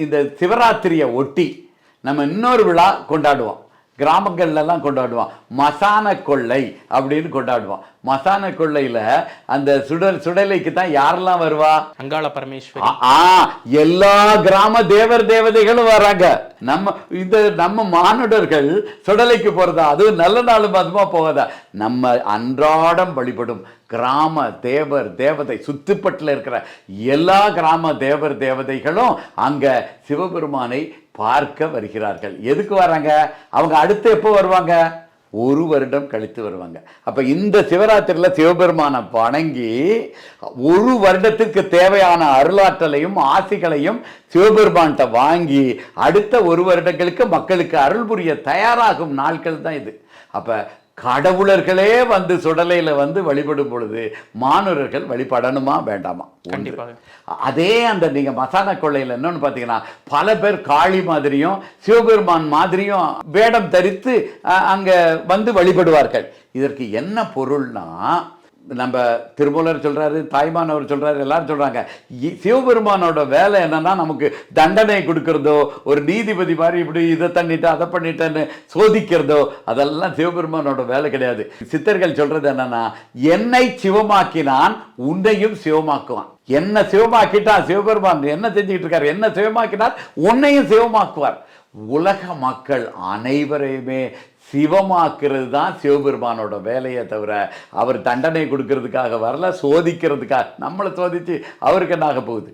இந்த சிவராத்திரியை ஒட்டி நம்ம இன்னொரு விழா கொண்டாடுவோம். கிராமங்கள்லாம் கொண்டாடுவோம். மசான கொள்ளை அப்படின்னு கொண்டாடுவோம். மசான கொள்ளையில அந்த சுடலைக்கு தான் யாரெல்லாம் வருவா? அங்காள பரமேஸ்வரி. எல்லா கிராம தேவர் தேவதைகளும் வராங்க. நம்ம மானுடர்கள் சுடலைக்கு போறதா? அதுவும் நல்ல நாளும் அதுமா போகாதா? நம்ம அன்றாடம் வழிபடும் கிராம தேவர் தேவதை சுத்துப்பட்டில் இருக்கிற எல்லா கிராம தேவர் தேவதைகளும் அங்க சிவபெருமானை பார்க்க வருகிறார்கள். எதுக்கு வராங்க? அவங்க அடுத்து எப்போ வருவாங்க? 1 வருடம் கழித்து வருவாங்க. அப்ப இந்த சிவராத்திரியில் சிவபெருமானை வணங்கி 1 வருடத்திற்கு தேவையான அருளாற்றலையும் ஆசிகளையும் சிவபெருமான்கிட்ட வாங்கி அடுத்த 1 வருடங்களுக்கு மக்களுக்கு அருள் புரிய தயாராகும் நாட்கள் தான் இது. அப்ப கடவுளர்களே வந்து சுடலையில வந்து வழிபடும் பொழுது மானுடர்கள் வழிபடணுமா வேண்டாமா? கண்டிப்பாக. அதே அந்த நீங்க மசான கொள்ளையில என்னன்னு பாத்தீங்கன்னா பல பேர் காளி மாதிரியும் சிவபெருமான் மாதிரியும் வேடம் தரித்து அங்க வந்து வழிபடுவார்கள். இதற்கு என்ன பொருள்னா, நம்ம திருமூலர் சொல்றாரு, தாய்மானவர் சொல்றாரு, எல்லாரும் சொல்றாங்க சிவபெருமானோட வேலை என்னன்னா நமக்கு தண்டனை கொடுக்கறதோ, ஒரு நீதிபதி மாதிரி இப்படி இதை பண்ணிட்டு அதை பண்ணிட்டேன்னு சோதிக்கிறதோ, அதெல்லாம் சிவபெருமானோட வேலை கிடையாது. சித்தர்கள் சொல்றது என்னன்னா, என்னை சிவமாக்கினான் உன்னையும் சிவமாக்குவான். என்ன சிவமாக்கிட்டான் சிவபெருமான் என்ன செஞ்சுக்கிட்டு இருக்காரு? என்ன சிவமாக்கினார் உன்னையும் சிவமாக்குவார். உலக மக்கள் அனைவரையுமே சிவமாக்குறது தான் சிவபெருமானோட வேலையை தவிர அவர் தண்டனை கொடுக்கறதுக்காக வரல, சோதிக்கிறதுக்காக. நம்மளை சோதிச்சு அவருக்கு என்ன ஆக போகுது?